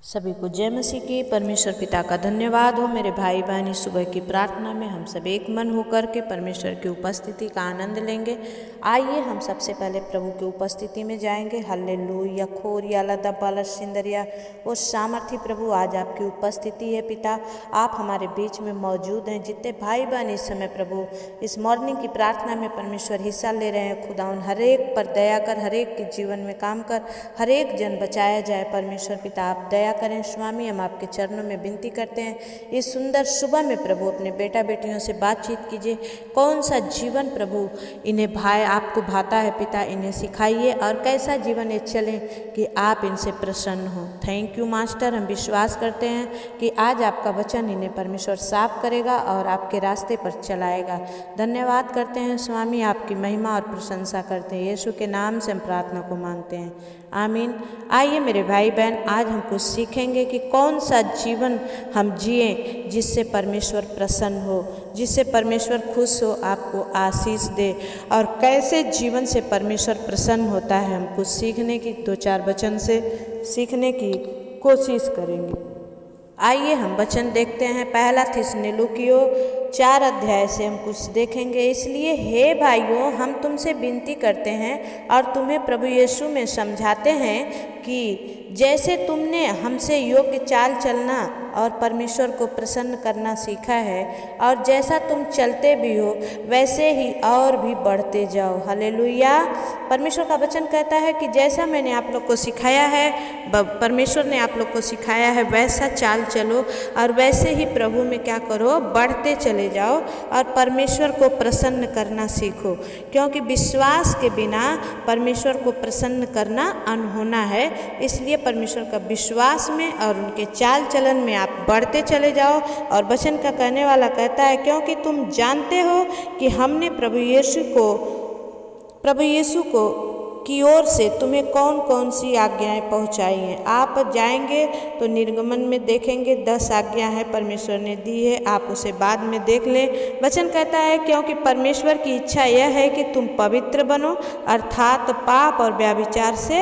सभी को जय मसीह की। परमेश्वर पिता का धन्यवाद हो। मेरे भाई बहन इस सुबह की प्रार्थना में हम सब एक मन होकर के परमेश्वर की उपस्थिति का आनंद लेंगे। आइए हम सबसे पहले प्रभु की उपस्थिति में जाएंगे। हल्लेलुया खोरिया लदा बाला सिंदरिया। वो सामर्थी प्रभु आज आपकी उपस्थिति है पिता, आप हमारे बीच में मौजूद हैं। जितने भाई बहन इस समय प्रभु इस मॉर्निंग की प्रार्थना में परमेश्वर हिस्सा ले रहे हैं, खुदाउन हर एक पर दया कर, हर एक के जीवन में काम कर, हर एक जन बचाया जाए। परमेश्वर पिता आप दया करें स्वामी, हम आपके चरणों में विनती करते हैं। इस सुंदर सुबह में प्रभु अपने बेटा बेटियों से बातचीत कीजिए। कौन सा जीवन प्रभु इन्हें भाई आपको भाता है पिता, इन्हें सिखाइए और कैसा जीवन ये चलें कि आप इनसे प्रसन्न हो। Thank you master. हम विश्वास करते हैं कि आज आपका वचन इन्हें परमेश्वर साफ करेगा और आपके रास्ते पर चलाएगा। धन्यवाद करते हैं स्वामी, आपकी महिमा और प्रशंसा करते हैं। यीशु के नाम से हम प्रार्थना को मांगते हैं, आमीन। आइए मेरे भाई बहन, आज हम कुछ सीखेंगे कि कौन सा जीवन हम जिए जिससे परमेश्वर प्रसन्न हो, जिससे परमेश्वर खुश हो, आपको आशीष दे, और कैसे जीवन से परमेश्वर प्रसन्न होता है। हम कुछ सीखने की 2-4 वचन से सीखने की कोशिश करेंगे। आइए हम वचन देखते हैं। पहला थिस्सलुनीकियों 4 अध्याय से हम कुछ देखेंगे। इसलिए हे भाइयों, हम तुमसे विनती करते हैं और तुम्हें प्रभु यीशु में समझाते हैं कि जैसे तुमने हमसे योग्य चाल चलना और परमेश्वर को प्रसन्न करना सीखा है, और जैसा तुम चलते भी हो वैसे ही और भी बढ़ते जाओ। हालेलुया। परमेश्वर का वचन कहता है कि जैसा मैंने आप लोग को सिखाया है, परमेश्वर ने आप लोग को सिखाया है, वैसा चाल चलो और वैसे ही प्रभु में क्या करो, बढ़ते चले जाओ और परमेश्वर को प्रसन्न करना सीखो। क्योंकि विश्वास के बिना परमेश्वर को प्रसन्न करना अनहोना है। इसलिए परमेश्वर का विश्वास में और उनके चाल चलन में आप बढ़ते चले जाओ। और वचन का कहने वाला कहता है, क्योंकि तुम जानते हो कि हमने प्रभु यीशु को की ओर से तुम्हें कौन कौन सी आज्ञाएं पहुंचाई हैं। आप जाएंगे तो निर्गमन में देखेंगे 10 आज्ञा है परमेश्वर ने दी है, आप उसे बाद में देख लें। वचन कहता है, क्योंकि परमेश्वर की इच्छा यह है कि तुम पवित्र बनो, अर्थात पाप और व्यभिचार से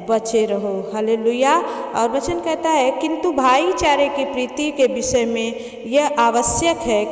बचे रहो। हालेलुया। और वचन कहता है, किंतु भाईचारे की प्रीति के विषय में यह आवश्यक है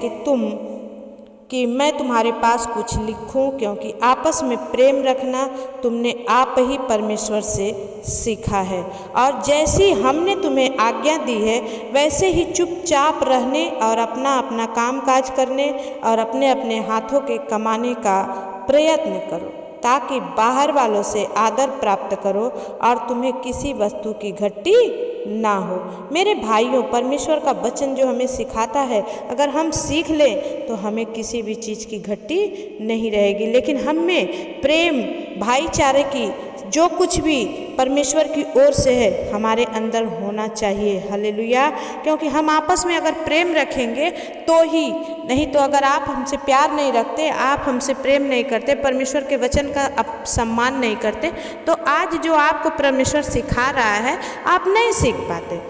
कि मैं तुम्हारे पास कुछ लिखूं, क्योंकि आपस में प्रेम रखना तुमने आप ही परमेश्वर से सीखा है। और जैसी हमने तुम्हें आज्ञा दी है वैसे ही चुपचाप रहने और अपना अपना काम काज करने और अपने अपने हाथों के कमाने का प्रयत्न करो, ताकि बाहर वालों से आदर प्राप्त करो और तुम्हें किसी वस्तु की घटी ना हो। मेरे भाइयों, परमेश्वर का वचन जो हमें सिखाता है, अगर हम सीख लें तो हमें किसी भी चीज़ की घटी नहीं रहेगी। लेकिन हम में प्रेम, भाईचारे की जो कुछ भी परमेश्वर की ओर से है हमारे अंदर होना चाहिए। हालेलुया। क्योंकि हम आपस में अगर प्रेम रखेंगे तो ही, नहीं तो अगर आप हमसे प्यार नहीं रखते, आप हमसे प्रेम नहीं करते, परमेश्वर के वचन का आप सम्मान नहीं करते, तो आज जो आपको परमेश्वर सिखा रहा है आप नहीं सीख पाते।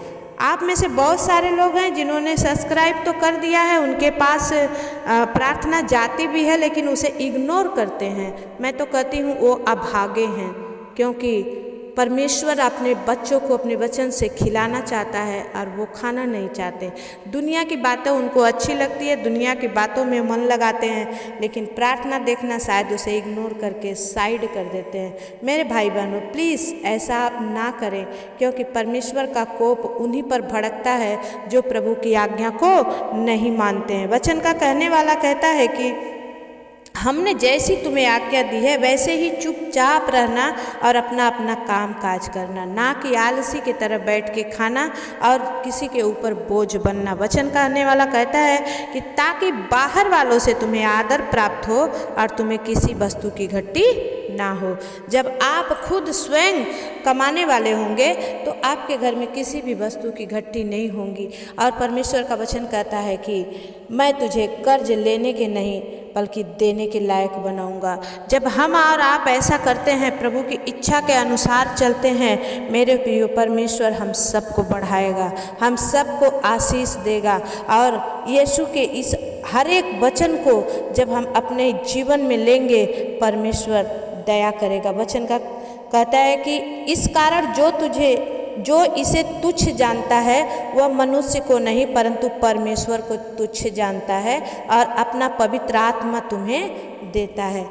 आप में से बहुत सारे लोग हैं जिन्होंने सब्सक्राइब तो कर दिया है, उनके पास प्रार्थना जाती भी है, लेकिन उसे इग्नोर करते हैं। मैं तो कहती हूँ वो अभागे हैं, क्योंकि परमेश्वर अपने बच्चों को अपने वचन से खिलाना चाहता है और वो खाना नहीं चाहते। दुनिया की बातें उनको अच्छी लगती है, दुनिया की बातों में मन लगाते हैं, लेकिन प्रार्थना देखना शायद उसे इग्नोर करके साइड कर देते हैं। मेरे भाई बहनों, प्लीज़ ऐसा आप ना करें, क्योंकि परमेश्वर का कोप उन्हीं पर भड़कता है जो प्रभु की आज्ञा को नहीं मानते हैं। वचन का कहने वाला कहता है कि हमने जैसी तुम्हें आज्ञा दी है वैसे ही चुपचाप रहना और अपना अपना काम काज करना, ना कि आलसी की तरह बैठ के खाना और किसी के ऊपर बोझ बनना। वचन कहने वाला कहता है कि ताकि बाहर वालों से तुम्हें आदर प्राप्त हो और तुम्हें किसी वस्तु की घटी ना हो। जब आप खुद स्वयं कमाने वाले होंगे तो आपके घर में किसी भी वस्तु की घटी नहीं होंगी। और परमेश्वर का वचन कहता है कि मैं तुझे कर्ज लेने के नहीं बल्कि देने के लायक बनाऊंगा। जब हम और आप ऐसा करते हैं, प्रभु की इच्छा के अनुसार चलते हैं, मेरे प्रिय, परमेश्वर हम सबको बढ़ाएगा, हम सबको आशीष देगा। और यीशु के इस हर एक वचन को जब हम अपने जीवन में लेंगे, परमेश्वर दया करेगा। वचन का कहता है कि इस कारण जो तुझे जो इसे तुच्छ जानता है वह मनुष्य को नहीं परंतु परमेश्वर को तुच्छ जानता है और अपना पवित्र आत्मा तुम्हें देता है।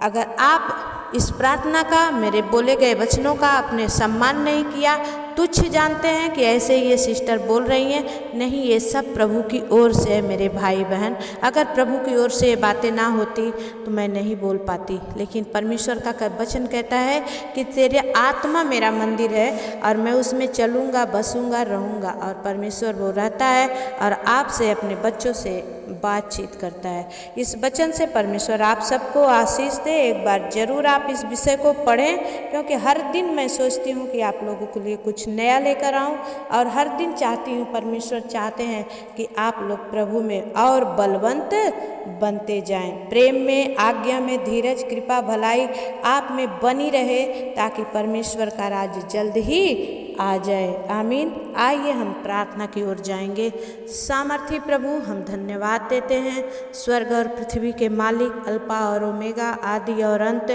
अगर आप इस प्रार्थना का, मेरे बोले गए वचनों का आपने सम्मान नहीं किया, तुच्छ जानते हैं कि ऐसे ये सिस्टर बोल रही हैं, नहीं, ये सब प्रभु की ओर से है मेरे भाई बहन। अगर प्रभु की ओर से ये बातें ना होती तो मैं नहीं बोल पाती, लेकिन परमेश्वर का वचन कहता है कि तेरे आत्मा मेरा मंदिर है और मैं उसमें चलूँगा, बसूँगा, रहूँगा। और परमेश्वर वो रहता है और आपसे, अपने बच्चों से बातचीत करता है। इस वचन से परमेश्वर आप सबको आशीष दे। एक बार ज़रूर आप इस विषय को पढ़ें, क्योंकि हर दिन मैं सोचती हूँ कि आप लोगों के लिए कुछ नया लेकर आऊँ और हर दिन चाहती हूँ, परमेश्वर चाहते हैं कि आप लोग प्रभु में और बलवंत बनते जाएं, प्रेम में, आज्ञा में, धीरज, कृपा, भलाई आप में बनी रहे, ताकि परमेश्वर का राज्य जल्द ही आ जाए। आमीन। आइए हम प्रार्थना की ओर जाएंगे। सामर्थी प्रभु, हम धन्यवाद देते हैं, स्वर्ग और पृथ्वी के मालिक, अल्फा और ओमेगा, आदि और अंत,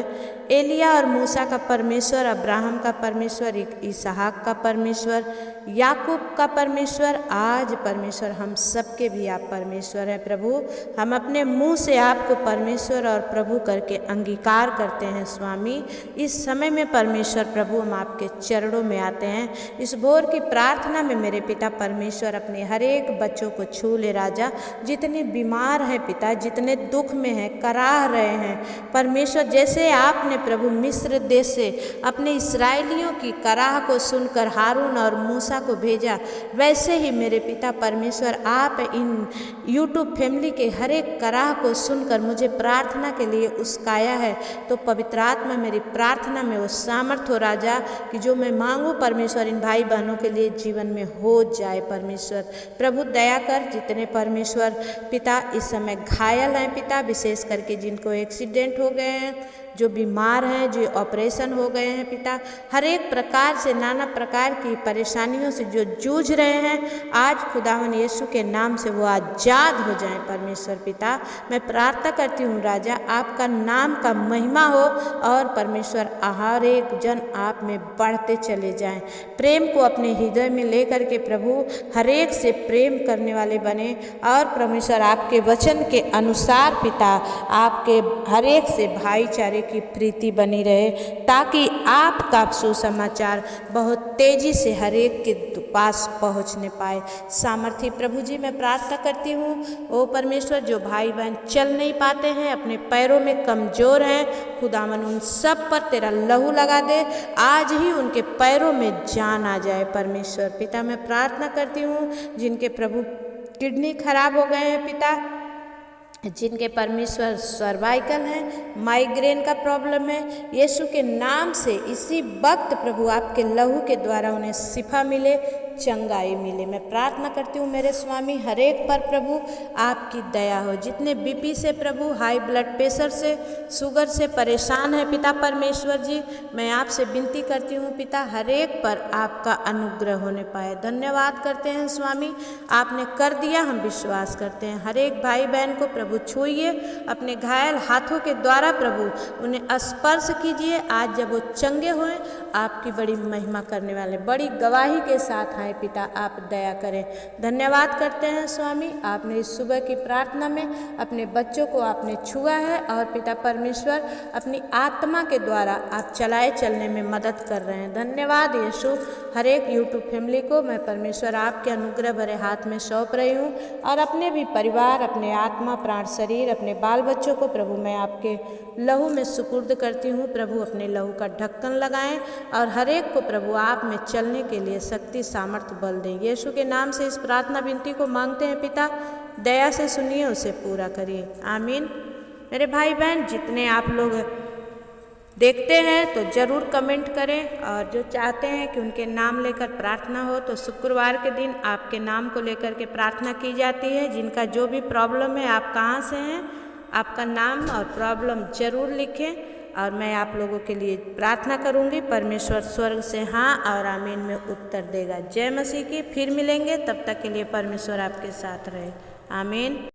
एलिया और मूसा का परमेश्वर, अब्राहम का परमेश्वर, इसहाक का परमेश्वर, याकूब का परमेश्वर, आज परमेश्वर हम सबके भी आप परमेश्वर हैं प्रभु। हम अपने मुंह से आपको परमेश्वर और प्रभु करके अंगीकार करते हैं स्वामी। इस समय में परमेश्वर प्रभु हम आपके चरणों में आते हैं। इस भोर की प्रार्थना में मेरे पिता परमेश्वर अपने हर एक बच्चों को छू ले राजा, जितने बीमार हैं पिता, जितने दुख में हैं, कराह रहे हैं परमेश्वर, जैसे आपने प्रभु मिस्र देश से अपने इस्राएलियों की कराह को सुनकर हारून और मूसा को भेजा, वैसे ही मेरे पिता परमेश्वर आप इन यूट्यूब फैमिली के हर एक कराह को सुनकर मुझे प्रार्थना के लिए उस्काया है। तो पवित्र आत्मा मेरी प्रार्थना में वो सामर्थ हो राजा कि जो मैं मांगूँ परमेश्वर इन भाई बहनों के लिए जीवन में हो जाए। परमेश्वर प्रभु दया कर, जितने परमेश्वर पिता इस समय घायल हैं पिता, विशेष करके जिनको एक्सीडेंट हो गए हैं, जो बीमार हैं, जो ऑपरेशन हो गए हैं पिता, हर एक प्रकार से, नाना प्रकार की परेशानियों से जो जूझ रहे हैं, आज खुदावन यीशु के नाम से वो आज़ाद हो जाएं परमेश्वर पिता। मैं प्रार्थना करती हूँ राजा, आपका नाम का महिमा हो और परमेश्वर हर एक जन आप में बढ़ते चले जाएं। प्रेम को अपने हृदय में लेकर के प्रभु हर एक से प्रेम करने वाले बने और परमेश्वर आपके वचन के अनुसार पिता आपके हर एक से भाईचारे की प्रीति बनी रहे, ताकि आपका सुसमाचार बहुत तेजी से हर एक के पास पहुंचने पाए। सामर्थी प्रभु जी, मैं प्रार्थना करती हूँ ओ परमेश्वर, जो भाई बहन चल नहीं पाते हैं, अपने पैरों में कमज़ोर हैं, खुदावन उन सब पर तेरा लहू लगा दे, आज ही उनके पैरों में जान आ जाए परमेश्वर पिता। मैं प्रार्थना करती हूँ जिनके प्रभु किडनी खराब हो गए हैं पिता, जिनके परमेश्वर सर्वाइकल हैं, माइग्रेन का प्रॉब्लम है, यीशु के नाम से इसी वक्त प्रभु आपके लहू के द्वारा उन्हें शिफा मिले, चंगाई मिले। मैं प्रार्थना करती हूँ मेरे स्वामी, हर एक पर प्रभु आपकी दया हो। जितने बीपी से प्रभु, हाई ब्लड प्रेशर से, शुगर से परेशान है पिता परमेश्वर जी, मैं आपसे विनती करती हूँ पिता, हर एक पर आपका अनुग्रह होने पाए। धन्यवाद करते हैं स्वामी, आपने कर दिया, हम विश्वास करते हैं। हर एक भाई बहन को प्रभु छूइए, अपने घायल हाथों के द्वारा प्रभु उन्हें स्पर्श कीजिए। आज जब वो चंगे हुए, आपकी बड़ी महिमा करने वाले, बड़ी गवाही के साथ आए पिता, आप दया करें। धन्यवाद करते हैं स्वामी, आपने इस सुबह की प्रार्थना में अपने बच्चों को आपने छुआ है और पिता परमेश्वर अपनी आत्मा के द्वारा आप चलाए चलने में मदद कर रहे हैं। धन्यवाद यीशु। हर एक यूट्यूब फैमिली को मैं परमेश्वर आपके अनुग्रह भरे हाथ में सौंप रही हूँ और अपने भी परिवार, अपने आत्मा, प्राण, शरीर, अपने बाल बच्चों को प्रभु मैं आपके लहू में सुपुर्द करती हूँ। प्रभु अपने लहू का ढक्कन लगाएं और हर एक को प्रभु आप में चलने के लिए शक्ति, सामर्थ्य, बल दें। यीशु के नाम से इस प्रार्थना विनती को मांगते हैं पिता, दया से सुनिए, उसे पूरा करिए। आमीन। मेरे भाई बहन जितने आप लोग देखते हैं तो ज़रूर कमेंट करें, और जो चाहते हैं कि उनके नाम लेकर प्रार्थना हो तो शुक्रवार के दिन आपके नाम को लेकर के प्रार्थना की जाती है। जिनका जो भी प्रॉब्लम है, आप कहाँ से हैं, आपका नाम और प्रॉब्लम ज़रूर लिखें और मैं आप लोगों के लिए प्रार्थना करूंगी। परमेश्वर स्वर्ग से हाँ और आमीन में उत्तर देगा। जय मसीह की। फिर मिलेंगे, तब तक के लिए परमेश्वर आपके साथ रहे। आमीन।